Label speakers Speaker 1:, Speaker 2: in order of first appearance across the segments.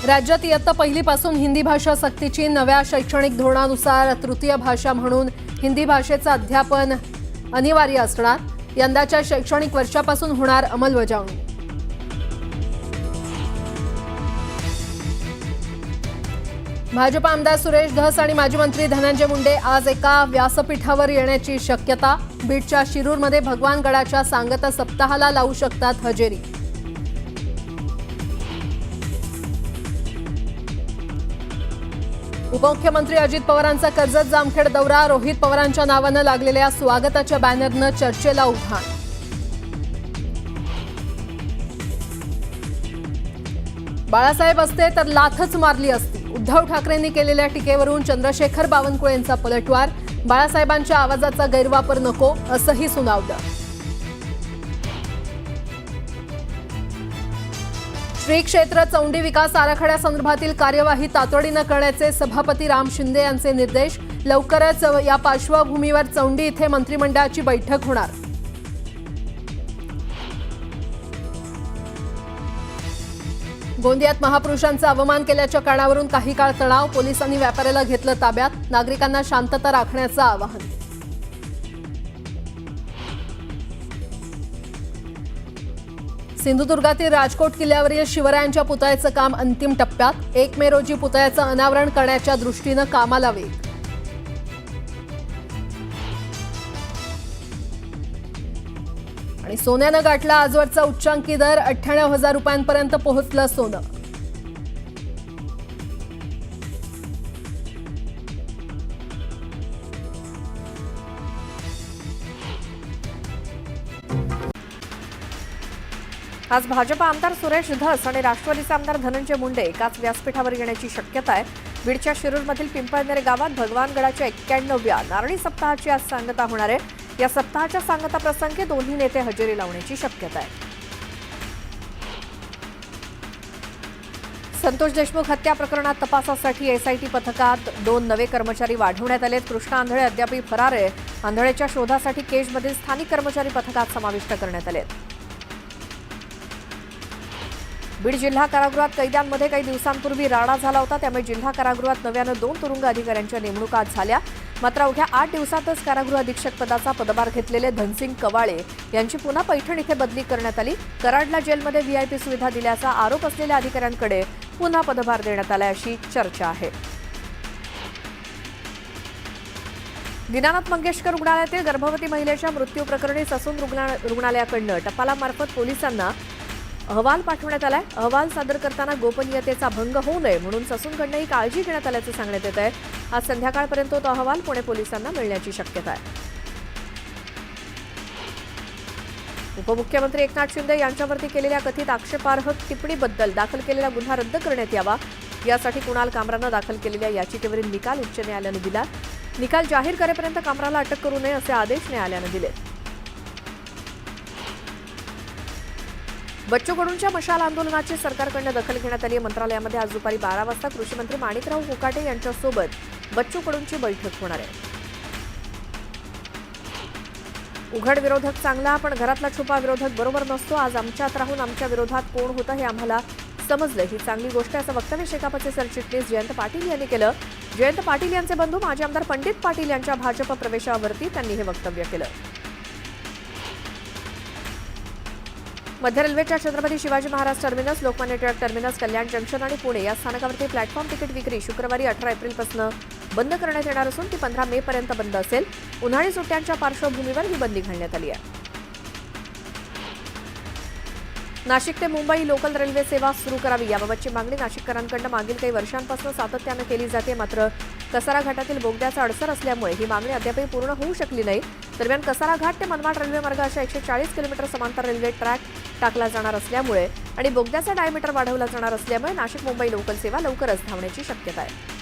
Speaker 1: राज्यात इयत्ता पहिलीपासून हिंदी भाषा सक्तीची नव्या शैक्षणिक धोरणानुसार तृतीय भाषा म्हणून हिंदी भाषेचं अध्यापन अनिवार्य असणार। यंदाच्या शैक्षणिक वर्षापासून होणार अंमलबजावणी। भाजप आमदार सुरेश धस आणि माजी मंत्री धनंजय मुंडे आज एका व्यासपीठावर येण्याची शक्यता। बीडच्या शिरूरमध्ये भगवानगडाच्या सांगता सप्ताहाला लावू शकतात हजेरी। उपमुख्यमंत्री अजित पवारांचा कर्जत जामखेड दौरा। रोहित पवारांच्या नावानं लागलेल्या स्वागताच्या बॅनरनं चर्चेला उधाण। बाळासाहेब असते तर लाथच मारली असती। उद्धव ठाकरेंनी केलेल्या टीकेवरून चंद्रशेखर बावनकुळेंचा पलटवार। बाळासाहेबांच्या आवाजाचा गैरवापर नको असंही सुनावलं। श्री क्षेत्र चौंडी विकास आराखड्यासंदर्भातील कार्यवाही तातडीनं करण्याचे सभापती राम शिंदे यांचे निर्देश। लवकरच या पार्श्वभूमीवर चौंडी इथे मंत्रिमंडळाची बैठक होणार। गोंदियात महापुरुषांचा अवमान केल्याच्या कारणावरून काही काळ तणाव। पोलिसांनी व्यापाऱ्याला घेतलं ताब्यात। नागरिकांना शांतता राखण्याचं आवाहन। सिंधुदुर्गातील राजकोट किल्ल्यावरील शिवरायांच्या पुतळ्याचं काम अंतिम टप्प्यात। 1 मे रोजी पुतळ्याचं अनावरण करण्याच्या दृष्टीनं कामाला वेग। आणि सोन्यानं गाठला आजवरचा उच्चांकी दर। 98,000 रुपयांपर्यंत पोहोचलं सोनं।
Speaker 2: आज भाजप आमदार सुरेश धस आणि राष्ट्रवादीचे आमदार धनंजय मुंडे एकाच व्यासपीठावर येण्याची शक्यता आहे। बीडच्या शिरूरमधील पिंपळनेर गावात भगवानगडाच्या 91व्या नारळी सप्ताहाची आज सांगता होणार आहे। या सप्ताहाच्या सांगता प्रसंगी दोन्ही नेते हजेरी लावण्याची शक्यता आहे। संतोष देशमुख हत्या प्रकरणात तपासासाठी एसआयटी पथकात 2 नवे कर्मचारी वाढवण्यात आलेत। कृष्णा आंधळे अद्याप फरार आहे। आंधळेच्या शोधासाठी केजमधील स्थानिक कर्मचारी पथकात समाविष्ट करण्यात आलेत। बीड जिल्हा कारागृहात कैद्यांमध्ये काही दिवसांपूर्वी राडा झाला होता, त्यामुळे जिल्हा कारागृहात नव्यानं 2 तुरुंग अधिकाऱ्यांच्या नेमणुका झाल्या। मात्र अवघ्या 8 दिवसातच कारागृह अधीक्षक पदाचा पदभार घेतलेले धनसिंग कवाळे यांची पुन्हा पैठण इथे बदली करण्यात आली। कराडला जेलमध्ये व्हीआयपी सुविधा दिल्याचा आरोप असलेल्या अधिकाऱ्यांकडे पुन्हा पदभार देण्यात आला अशी चर्चा आहे। दीनानाथ मंगेशकर रुग्णालयातील गर्भवती महिलेच्या मृत्यू प्रकरणी ससून रुग्णालयाकडून टपालामार्फत पोलिसांना अहवाल पाठवण्यात आलाय। अहवाल सादर करताना गोपनीयतेचा भंग होऊ नये म्हणून ससूनकडून ही काळजी घेण्यात आल्याचं सांगण्यात येत आहे। आज संध्याकाळपर्यंत तो अहवाल पुणे पोलिसांना मिळण्याची शक्यता आहे। उपमुख्यमंत्री एकनाथ शिंदे यांच्यावरती केलेल्या कथित आक्षेपार्ह टिप्पणीबद्दल दाखल केलेला गुन्हा रद्द करण्यात यावा, यासाठी कुणाल कामरानं दाखल केलेल्या याचिकेवरील निकाल उच्च न्यायालयाने दिला। निकाल जाहीर करेपर्यंत कामराला अटक करू नये असे आदेश न्यायालयाने दिले। बच्चू कडूंच्या मशाल आंदोलनाची सरकारकडून दखल घेण्यात आली आहे। मंत्रालयामध्ये आज दुपारी 12 वाजता कृषी मंत्री माणिकराव कोकाटे यांच्यासोबत बच्चू कडूंची बैठक होणार आहे। उघड विरोधक चांगला पण घरातला छुपा विरोधक बरोबर नसतो। आज आमच्यात राहून आमच्या विरोधात कोण होतं हे आम्हाला समजलं, ही चांगली गोष्ट आहे असं वक्तव्य शेकापचे सरचिटणीस जयंत पाटील यांनी केलं। जयंत पाटील यांचे बंधू माजी आमदार पंडित पाटील यांच्या भाजप प्रवेशावरती त्यांनी हे वक्तव्य केलं। मध्य रेल्वेच्या छत्रपती शिवाजी महाराज टर्मिनस, लोकमान्य टिळक टर्मिनस, कल्याण जंक्शन आणि पुणे या स्थानकावरती प्लॅटफॉर्म तिकीट विक्री शुक्रवारी 18 एप्रिलपासून बंद करण्यात येणार असून ती 15 मे पर्यंत बंद असेल। उन्हाळी सुट्ट्यांच्या पार्श्वभूमीवर ही बंदी घालण्यात आली आहे। नाशिक ते मुंबई लोकल रेल्वे सेवा सुरू करावी याबाबतची मागणी नाशिककरांकडून मागील काही वर्षांपासून सातत्यानं केली जाते। मात्र कसारा घाटातील बोगद्याचा अडसर असल्यामुळे ही मागणी अद्यापही पूर्ण होऊ शकली नाही। दरम्यान कसारा घाट ते मनमाड रेल्वे मार्ग अशा 140 किलोमीटर समांतर रेल्वे ट्रॅक टाकला जाणार असल्यामुळे आणि बोगद्याचा डायमीटर वाढवला जाणार असल्यामुळे नाशिक मुंबई लोकल सेवा लवकरच धावण्याची शक्यता आहे।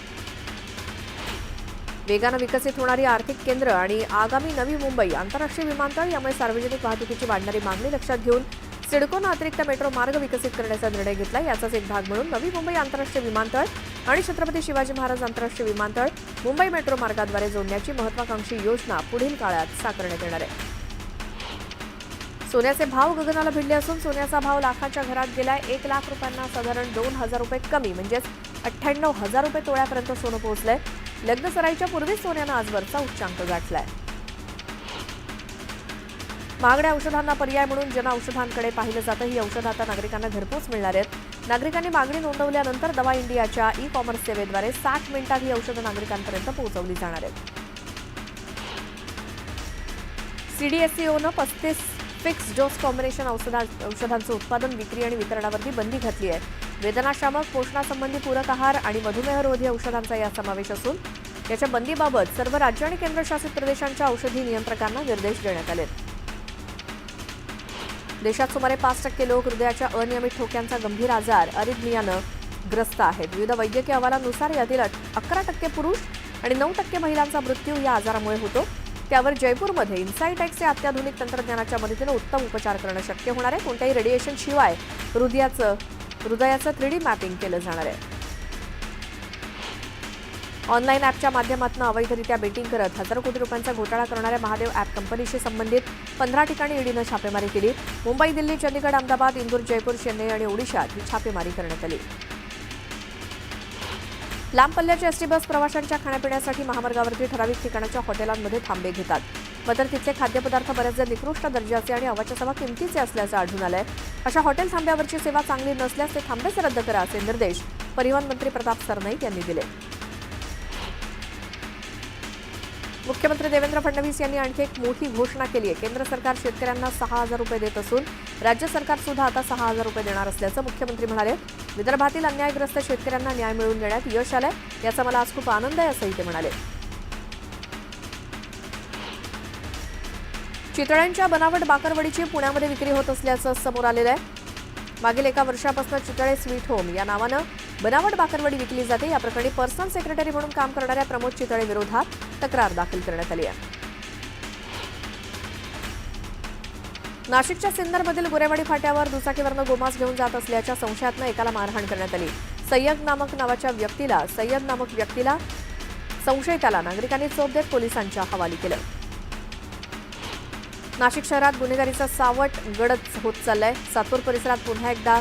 Speaker 2: वेगानं विकसित होणारी आर्थिक केंद्र आणि आगामी नवी मुंबई आंतरराष्ट्रीय विमानतळ यामुळे सार्वजनिक वाहतुकीची वाढणारी मागणी लक्षात घेऊन सिडकोनं अतिरिक्त मेट्रो मार्ग विकसित करण्याचा निर्णय घेतला। याचाच एक भाग म्हणून नवी मुंबई आंतरराष्ट्रीय विमानतळ आणि छत्रपती शिवाजी महाराज आंतरराष्ट्रीय विमानतळ मुंबई मेट्रो मार्गाद्वारे जोडण्याची महत्त्वाकांक्षी योजना पुढील काळात साकारण्यात येणार आहे। सोन्याचे भाव गगनाला भिडले असून सोन्याचा भाव लाखाच्या घरात गेलाय. 1 लाख रुपयांना साधारण 2,000 रुपये कमी म्हणजेच 98,000 रुपये तोळ्यापर्यंत सोनं पोहोचलंय. लग्न सराईच्या पूर्वीच सोन्यानं आजवरचा उच्चांक गाठलाय. महागड्या औषधांना पर्याय म्हणून जनऔषधांकडे पाहिलं जातं. ही औषधं आता नागरिकांना घरपोच मिळणार आहेत. नागरिकांनी मागणी नोंदवल्यानंतर दवा इंडियाच्या ई-कॉमर्स सेवेद्वारे 60 मिनिटात ही औषधं नागरिकांपर्यंत पोहोचवली जाणार आहेत. सीडीएससीओनं 35 फिक्स डोस कॉम्बिनेशन औषधांचं उत्पादन, विक्री आणि वितरणावरती बंदी घातली आहे. वेदनाशामक, पोषणासंबंधी पूरक आहार आणि मधुमेहरोधी औषधांचा या समावेश असून याच्या बंदीबाबत सर्व राज्य आणि केंद्रशासित प्रदेशांच्या औषधी नियंत्रकांना निर्देश देण्यात आले. देशात सुमारे 5% लोक हृदयाच्या अनियमित ठोक्यांचा गंभीर आजार अरिथमियानं ग्रस्त आहेत. विविध वैद्यकीय अहवालांनुसार यातील 11% पुरुष आणि 9% महिलांचा मृत्यू या आजारामुळे होतो. त्यावर जयपूरमध्ये इन्साइटेक्स या अत्याधुनिक तंत्रज्ञानाच्या मदतीनं उत्तम उपचार करणं शक्य होणार आहे. कोणत्याही रेडिएशन शिवाय हृदयाचं 3D मॅपिंग केलं जाणार आहे. ऑनलाईन ॲपच्या माध्यमातून अवैधरित्या बेटिंग करत हजारो कोटी रुपयांचा घोटाळा करणाऱ्या महादेव ॲप कंपनीशी संबंधित 15 ठिकाणी ईडीनं छापेमारी केली. मुंबई, दिल्ली, चंदीगड, अहमदाबाद, इंदूर, जयपूर, चेन्नई आणि ओडिशात ही छापेमारी करण्यात आली. लांब पल्ल्याच्या एसटी बस प्रवाशांच्या खाण्यापिण्यासाठी महामार्गावरती ठराविक ठिकाणाच्या हॉटेलांमध्ये थांबे घेतात. मात्र तिथले खाद्यपदार्थ बरेचदा निकृष्ट दर्जाचे आणि अवाच्या किमतीचे असल्याचं आढळून आलंय. अशा हॉटेल थांब्यावरची सेवा चांगली नसल्यास ते थांबेच रद्द करा असे निर्देश परिवहन मंत्री प्रताप सरनाईक यांनी दिले. मुख्यमंत्री देवेंद्र फडणवीस यांनी आणखी एक मोठी घोषणा केली आहे. केंद्र सरकार शेतकऱ्यांना 6,000 रुपये देत असून राज्य सरकार सुद्धा आता 6,000 रुपये देणार असल्याचं मुख्यमंत्री म्हणाले. विदर्भातील अन्यायग्रस्त शेतकऱ्यांना न्याय मिळवून देण्यात यश आलंय, याचा मला आज खूप आनंद आहे असंही ते म्हणाले. चितळ्यांच्या बनावट बाकरवडीची पुण्यामध्ये विक्री होत असल्याचं समोर आलेलं आहे. मागील एका वर्षापासून चितळे स्वीट होम या नावानं बनावट बाकरवडी विकली जाते. या प्रकरणी पर्सनल सेक्रेटरी म्हणून काम करणाऱ्या प्रमोद चितळे विरोधात तक्रार दाखल करण्यात आली आहे. नाशिकच्या सिन्नरमधील गोरेवाडी फाट्यावर दुचाकीवरनं गोमांस घेऊन जात असल्याच्या संशयातनं एकाला मारहाण करण्यात आली. सय्यद नामक व्यक्तीला संशयिताला नागरिकांनी चोप देत पोलिसांच्या हवाली केलं. नाशिक शहरात गुन्हेगारीचा सावट गडद होत चाललाय. सातपूर परिसरात पुन्हा एकदा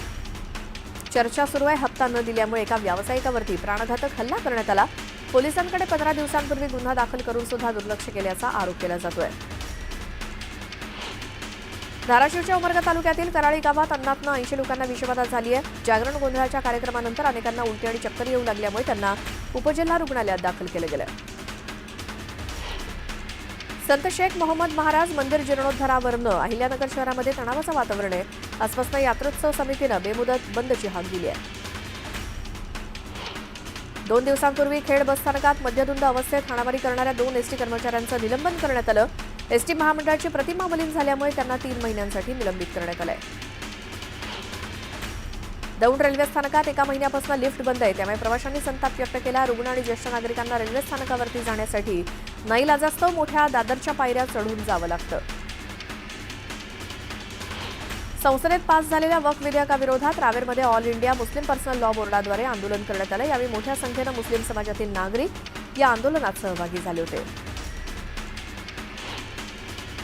Speaker 2: चर्चा सुरू आहे. हप्ता न दिल्यामुळे एका व्यावसायिकावरती प्राणघातक हल्ला करण्यात आला. पोलिसांकडे 15 दिवसांपूर्वी गुन्हा दाखल करून सुद्धा दुर्लक्ष केल्याचा आरोप केला जातोय. धाराशिवच्या उमरगा तालुक्यातील कराळी गावात अन्नातनं 80 लोकांना विषबाधा झाली आहे. जागरण गोंधळाच्या कार्यक्रमानंतर अनेकांना उलटी आणि चक्कर येऊ लागल्यामुळे त्यांना उपजिल्हा रुग्णालयात दाखल केलं गेलं. संत शेख मोहम्मद महाराज मंदिर जीर्णोद्धारावरनं अहिल्यानगर शहरामध्ये तणावाचं वातावरण आहे. आजपासून यात्रोत्सव समितीनं बेमुदत बंदची हाक दिली आहे. 2 दिवसांपूर्वी खेड बसस्थानकात मद्यधुंद अवस्थेत हाणामारी करणाऱ्या 2 एसटी कर्मचाऱ्यांचं निलंबन करण्यात आलं. एसटी महामंडळाची प्रतिमा मलिन झाल्यामुळे त्यांना 3 महिन्यांसाठी निलंबित करण्यात आलंय. दौंड रेल्वे स्थानकात एका महिन्यापासून लिफ्ट बंद आहे, त्यामुळे प्रवाशांनी संताप व्यक्त केला. रुग्ण आणि ज्येष्ठ नागरिकांना रेल्वे स्थानकावरती जाण्यासाठी नाईलाजास्तव मोठ्या दादरच्या पायऱ्या चढून जावं लागतं. संसदेत पास झालेल्या वक्फ विधेयकाविरोधात रावेरमध्ये all India Muslim personal law बोर्डाद्वारे आंदोलन करण्यात आलं. यावेळी मोठ्या संख्येनं मुस्लिम समाजातील नागरिक या आंदोलनात सहभागी झाले होते.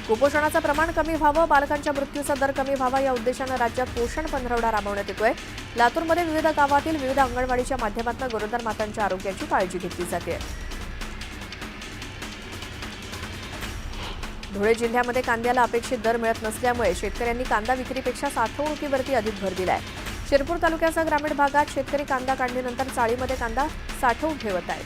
Speaker 2: कुपोषणाचं प्रमाण कमी व्हावं, बालकांच्या मृत्यूचा दर कमी व्हावा या उद्देशानं राज्यात पोषण पंधरवडा राबवण्यात येतोय. लातूरमध्ये विविध गावातील विविध अंगणवाडीच्या माध्यमातून गरोदर मातांच्या आरोग्याची काळजी घेतली जाते. धुळे जिल्ह्यामध्ये कांद्याला अपेक्षित दर मिळत नसल्यामुळे शेतकऱ्यांनी कांदा विक्रीपेक्षा साठवणुकीवरती अधिक भर दिलाय. शिरपूर तालुक्याच्या ग्रामीण भागात शेतकरी कांदा काढणीनंतर चाळीमध्ये कांदा साठवून ठेवत आहेत.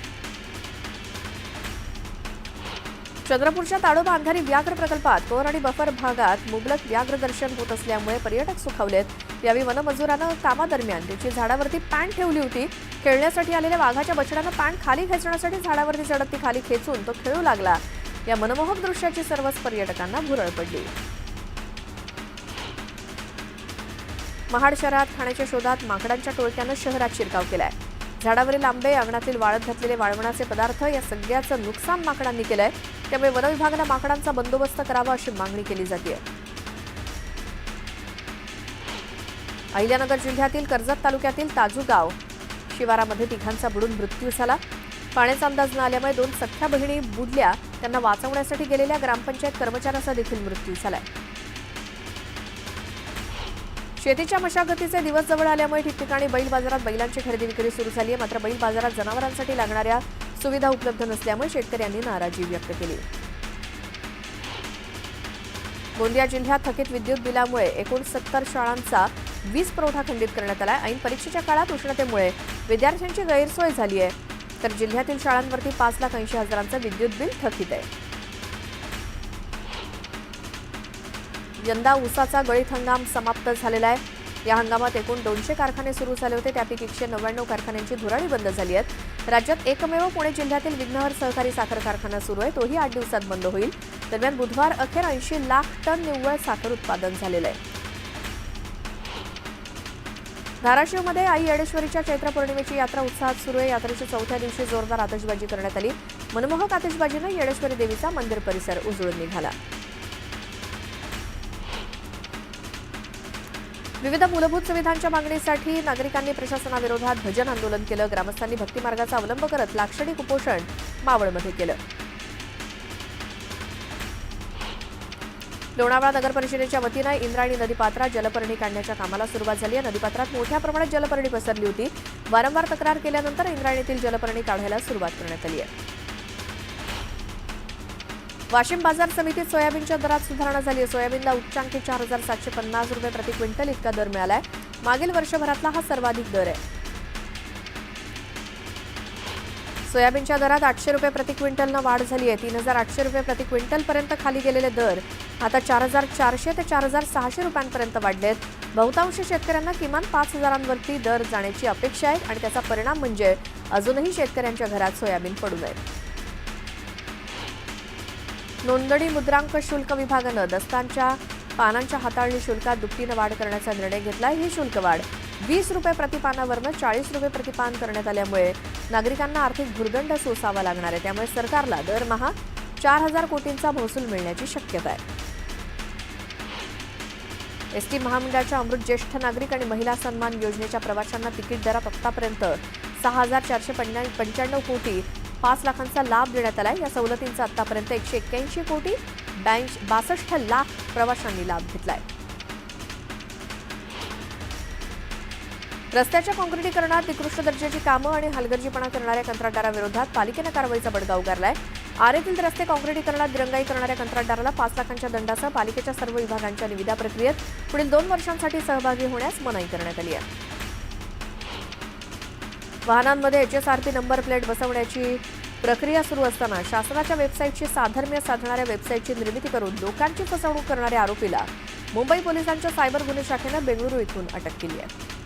Speaker 2: चंद्रपूरच्या ताडोबा अंधारी व्याघ्र प्रकल्पात कोर आणि बफर भागात मुबलक व्याघ्र दर्शन होत असल्यामुळे पर्यटक सुखावलेत. यावेळी वनमजुरानं कामादरम्यान त्याची झाडावरती पॅन्ट ठेवली होती. खेळण्यासाठी आलेल्या वाघाच्या बछड्यानं पॅन्ट खाली खेचण्यासाठी झाडावरती चढत ती खाली खेचून तो खेळू लागला. या मनमोहक दृश्याची सर्वच पर्यटकांना भुरळ पडली. महाड शहरात खाण्याच्या शोधात माकडांच्या टोळक्यानं शहरात शिरकाव केलाय. झाडावरील आंबे, अंगणातील वाळत घातलेले वाळवणाचे पदार्थ या सगळ्याचं नुकसान माकडांनी केलंय. त्यामुळे वनविभागानं माकडांचा बंदोबस्त करावा अशी मागणी केली जाते. अहिल्यानगर जिल्ह्यातील कर्जत तालुक्यातील ताजूगाव शिवारामध्ये तिघांचा बुडून मृत्यू झाला. पाण्याचा अंदाज न आल्यामुळे 2 सख्ख्या बहिणी बुडल्या. त्यांना वाचवण्यासाठी गेलेल्या ग्रामपंचायत कर्मचाऱ्याचा देखील मृत्यू झालाय. शेतीच्या मशागतीचे दिवस जवळ आल्यामुळे ठिकठिकाणी बैल बाजारात बैलांची खरेदी विक्री सुरू झाली आहे. मात्र बैल बाजारात जनावरांसाठी लागणाऱ्या सुविधा उपलब्ध नसल्यामुळे शेतकऱ्यांनी नाराजी व्यक्त केली. गोंदिया जिल्ह्यात थकीत विद्युत बिलामुळे 69 शाळांचा वीज पुरवठा खंडित करण्यात आला. ऐन परीक्षेच्या काळात उष्णतेमुळे विद्यार्थ्यांची गैरसोय झाली आहे. तर जिल्ह्यातील शाळांवरती 5,80,000चं विद्युत बिल थकीत आहे. यंदा ऊसाचा गळीत हंगाम समाप्त झालेला आहे. या हंगामात एकूण 200 कारखाने सुरू झाले होते. त्यापैकी 199 कारखान्यांची धुराडी बंद झाली आहेत. राज्यात एकमेव पुणे जिल्ह्यातील विघ्नहर सहकारी साखर कारखाना सुरू आहे. तोही 8 दिवसात बंद होईल. दरम्यान बुधवार अखेर 80 लाख टन निव्वळ साखर उत्पादन झालेलं आहे. धाराशिवमध्ये आई येडेश्वरीच्या चैत्र पौर्णिमेची यात्रा उत्साहात सुरू आहे. यात्रेच्या चौथ्या दिवशी जोरदार आतषबाजी करण्यात आली. मनमोहक आतषबाजीनं येडेश्वरी देवीचा मंदिर परिसर उजळून निघाला. विविध मूलभूत सुविधांच्या मागणीसाठी नागरिकांनी प्रशासनाविरोधात भजन आंदोलन केलं. ग्रामस्थांनी भक्तिमार्गाचा अवलंब करत लाक्षणिक उपोषण मावळमध्ये केलं. लोणावळा नगर परिषदेच्या वतीनं इंद्रायणी नदीपात्रात जलपर्णी काढण्याच्या कामाला सुरुवात झाली आहे. नदीपात्रात मोठ्या प्रमाणात जलपर्णी पसरली होती. वारंवार तक्रार केल्यानंतर इंद्रायणीतील जलपर्णी काढायला सुरुवात करण्यात आली आहे. वाशिम बाजार समितीत सोयाबीनच्या दरात सुधारणा झाली आहे. सोयाबीनला उच्चांकी 4,750 रुपये प्रति क्विंटल इतका दर मिळालाय. मागील वर्षभरातला हा सर्वाधिक दर आहे. सोयाबीनच्या दरात 800 रुपये प्रति क्विंटलनं वाढ झाली आहे. 3,800 रुपये प्रति क्विंटलपर्यंत खाली गेलेले दर आता 4,400 ते 4,600 रुपयांपर्यंत वाढलेत. बहुतांश शेतकऱ्यांना किमान 5,000वरती दर जाण्याची अपेक्षा आहे आणि त्याचा परिणाम म्हणजे अजूनही शेतकऱ्यांच्या घरात सोयाबीन पडू नये. नोंदणी मुद्रांक शुल्क विभागानं दस्तांच्या पानांच्या हाताळणी शुल्कात दुपटीनं वाढ करण्याचा निर्णय घेतला. ही शुल्क वाढ 20 रुपये प्रतिपानावरनं 40 रुपये प्रतिपान करण्यात आल्यामुळे नागरिकांना आर्थिक भुर्दंड सोसावा लागणार आहे. त्यामुळे सरकारला दरमहा 4,000 कोटींचा महसूल मिळण्याची शक्यता आहे. एसटी महामंडळाच्या अमृत ज्येष्ठ नागरिक आणि महिला सन्मान योजनेच्या प्रवाशांना तिकीट दरात आतापर्यंत 6,495 कोटी 5 लाखांचा लाभ देण्यात आलाय. या सवलतींचा आतापर्यंत 181 कोटी 62 लाख प्रवाशांनी लाभ घेतलाय. रस्त्याच्या काँक्रिटीकरणात निकृष्ट दर्जाची कामं आणि हलगर्जीपणा करणाऱ्या कंत्राटदाराविरोधात पालिकेनं कारवाईचा बडगा उगारलाय. आरेतील रस्ते काँक्रिटीकरणात दिरंगाई करणाऱ्या कंत्राटदाराला 5 लाखांच्या दंडासह पालिकेच्या सर्व विभागांच्या निविदा प्रक्रियेत पुढील 2 वर्षांसाठी सहभागी होण्यास मनाई करण्यात आली आहे. वाहनांमध्ये HSRP नंबर प्लेट बसवण्याची प्रक्रिया सुरू असताना शासनाच्या वेबसाईटशी साधर्म्य साधणाऱ्या वेबसाईटची निर्मिती करून लोकांची फसवणूक करणाऱ्या आरोपीला मुंबई पोलिसांच्या सायबर गुन्हे शाखेनं बेंगळुरू इथून अटक केली आहे.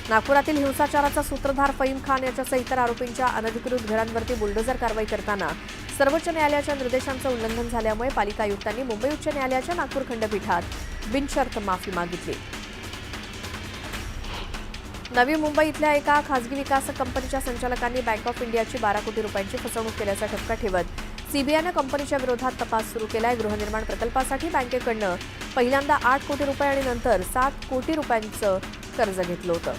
Speaker 2: नागपुरातील हिंसाचाराचा सूत्रधार फहीम खान याच्यासह इतर आरोपींच्या अनधिकृत घरांवरती बुलडोझर कारवाई करताना सर्वोच्च न्यायालयाच्या निर्देशांचं उल्लंघन झाल्यामुळे पालिका आयुक्तांनी मुंबई उच्च न्यायालयाच्या नागपूर खंडपीठात बिनशर्त माफी मागितली. नवी मुंबई इथल्या एका खासगी विकास कंपनीच्या संचालकांनी बँक ऑफ इंडियाची 12 कोटी रुपयांची फसवणूक केल्याचा ठपका ठेवत सीबीआयनं कंपनीच्या विरोधात तपास सुरू केलाय. गृहनिर्माण प्रकल्पासाठी बँकेकडनं पहिल्यांदा 8 कोटी रुपये आणि नंतर 7 कोटी रुपयांचं कर्ज घेतलं होतं.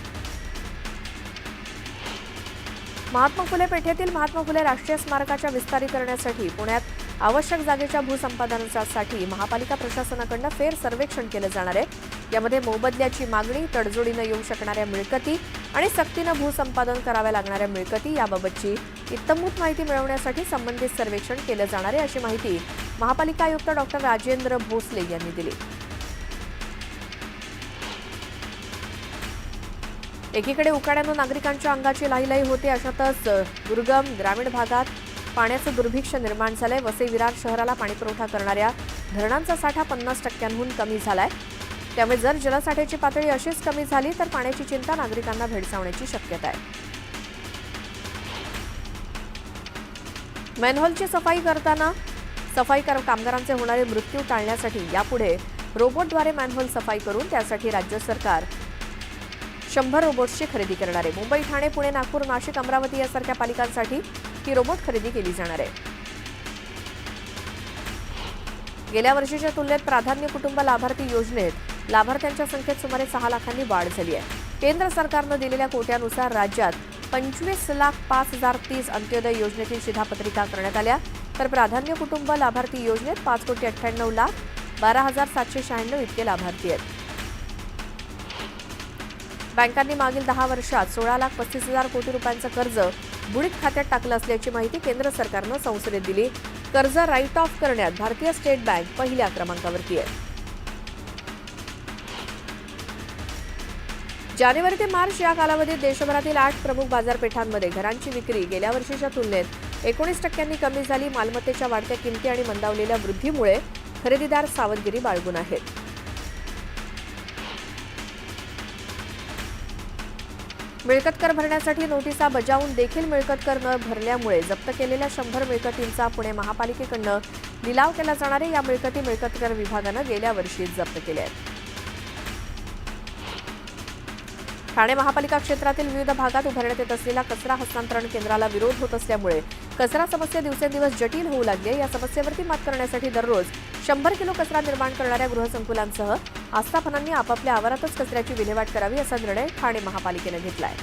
Speaker 2: महात्मा फुले पेठेतील महात्मा फुले राष्ट्रीय स्मारकाच्या विस्तारीकरणासाठी पुण्यात आवश्यक जागेच्या भूसंपादनासाठी महापालिका प्रशासनाकडून फेर सर्वेक्षण केलं जाणार आहे. यामध्ये मोबदल्याची मागणी, तडजोडीनं येऊ शकणाऱ्या मिळकती आणि सक्तीनं भूसंपादन कराव्या लागणाऱ्या मिळकती याबाबतची इत्तमभूत माहिती मिळवण्यासाठी संबंधित सर्वेक्षण केलं जाणार आहे, अशी माहिती महापालिका आयुक्त डॉक्टर राजेंद्र भोसले यांनी दिली. एकीकडे उकाड्यानं नागरिकांच्या अंगाची लाहीलाही होते, अशातच दुर्गम ग्रामीण भागात पाण्याचं दुर्भिक्ष निर्माण झालंय. वसई विरार शहराला पाणीपुरवठा करणाऱ्या धरणांचा साठा 50%हून कमी झालाय. त्यामुळे जर जलसाठ्याची पातळी अशीच कमी झाली तर पाण्याची चिंता नागरिकांना भेडसावण्याची शक्यता आहे. मॅनहोलची सफाई करताना कामगारांचे होणारे मृत्यू टाळण्यासाठी यापुढे रोबोटद्वारे मॅनहोल सफाई करून त्यासाठी राज्य सरकार 100 रोबोट्सची खरेदी करणार आहे. मुंबई, ठाणे, पुणे, नागपूर, नाशिक, अमरावती यासारख्या पालिकांसाठी ही रोबोट खरेदी केली जाणार आहे. गेल्या वर्षीच्या तुलनेत प्राधान्य कुटुंब लाभार्थी योजनेत लाभार्थ्यांच्या संख्येत सुमारे 6 लाखांनी वाढ झाली आहे. केंद्र सरकारनं दिलेल्या कोट्यानुसार राज्यात 25,05,030 अंत्योदय योजनेतील शिधापत्रिका करण्यात आल्या. तर प्राधान्य कुटुंब लाभार्थी योजनेत 5,98,00,000, 12,796 इतके लाभार्थी आहेत. बँकांनी मागील 10 वर्षात 16,35,000 कोटी रुपयांचं कर्ज बुडीत खात्यात टाकलं असल्याची माहिती केंद्र सरकारनं संसदेत दिली. कर्ज राईट ऑफ करण्यात भारतीय स्टेट बँक पहिल्या क्रमांकावरती आहे. जानेवारी ते मार्च या कालावधीत देशभरातील 8 प्रमुख बाजारपेठांमध्ये घरांची विक्री गेल्या वर्षीच्या तुलनेत 19% कमी झाली. मालमत्तेच्या वाढत्या किमती आणि मंदावलेल्या वृद्धीमुळे खरेदीदार सावधगिरी बाळगून आहेत. मिळकत कर भरण्यासाठी नोटिसा बजावून देखील मिळकत कर न भरल्यामुळे जप्त केलेल्या 100 मिळकतींचा पुणे महापालिकेकडून लिलाव केला जाणार आहे. या मिळकती मिळकत कर विभागानं गेल्या वर्षी जप्त केल्या आहेत. ठाणे महापालिका क्षेत्रातील विविध भागात उभारण्यात येत असलेल्या कचरा हस्तांतरण केंद्राला विरोध होत असल्यामुळे कचरा समस्या दिवसेंदिवस जटिल होऊ लागली आहे. या समस्येवरती मात करण्यासाठी दररोज 100 किलो कचरा निर्माण करणाऱ्या गृहसंकुलांसह आस्थापनांनी आपापल्या आवारातच कचऱ्याची विल्हेवाट करावी असा निर्णय ठाणे महापालिकेनं घेतला आहे.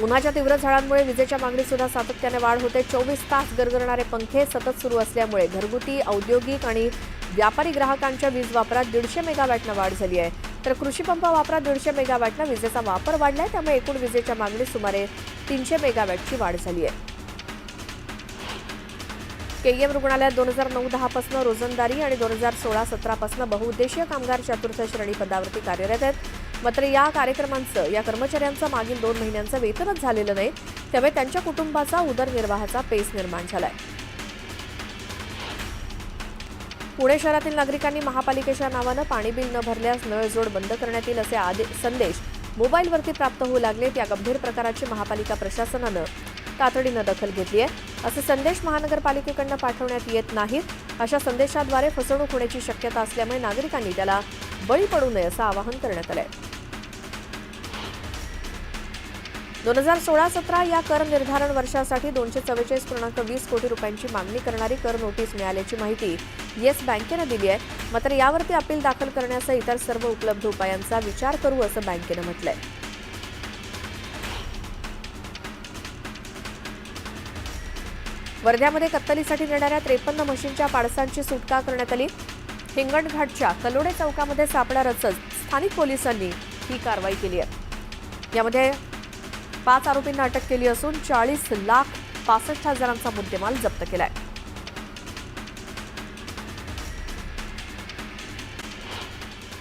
Speaker 2: उन्हाच्या तीव्र झळांमुळे विजेच्या मागणीत सुद्धा सातत्याने वाढ होते. 24 तास गरगरणारे पंखे सतत सुरू असल्यामुळे घरगुती, औद्योगिक आणि व्यापारी ग्राहकांच्या वीज वापरात 150 मेगावॅटनं वाढ झाली आहे. तर कृषी पंप वापरात 150 मेगावॅटनं विजेचा वापर वाढलाय. त्यामुळे एकूण विजेच्या मागणीत सुमारे 300 मेगावॅटची वाढ झाली आहे. केईएम रुग्णालयात 2009-10 पासून रोजंदारी आणि 2016-17 पासून बहुउद्देशीय कामगार चतुर्थ श्रेणी पदावरती कार्यरत आहेत. मात्र या कार्यक्रमांचं या कर्मचाऱ्यांचं मागील 2 महिन्यांचं वेतनच झालेलं नाही. त्यामुळे त्यांच्या कुटुंबाचा उदरनिर्वाहाचा पेच निर्माण झालाय. पुणे शहरातील नागरिकांनी महापालिकेच्या नावानं पाणी बिल न भरल्यास नळजोड बंद करण्यात येईल असे संदेश मोबाईलवरती प्राप्त होऊ लागलेत. या गंभीर प्रकाराची महापालिका प्रशासनानं तातडीनं दखल घेतली आहे. असे संदेश महानगरपालिकेकडून पाठवण्यात येत नाहीत. अशा संदेशाद्वारे फसवणूक होण्याची शक्यता असल्यामुळे नागरिकांनी त्याला बळी पडू नये असं आवाहन करण्यात आलंय. 2016-17 या कर निर्धारण वर्षासाठी 244.20 कोटी रुपयांची मागणी करणारी कर नोटीस मिळाल्याची माहिती येस बँकेनं दिली आहे. मात्र यावरती अपील दाखल करण्यासह इतर सर्व उपलब्ध उपायांचा विचार करू असं बँकेनं म्हटलंय. वर्ध्यामध्ये कत्तलीसाठी नेणाऱ्या 53 म्हशींच्या पाडसांची सुटका करण्यात आली. हिंगणघाटच्या कलोडे चौकामध्ये सापळा रचत स्थानिक पोलिसांनी ही कारवाई केली आहे. यामध्ये 5 आरोपींना अटक केली असून 40,65,000चा मुद्देमाल जप्त केलाय.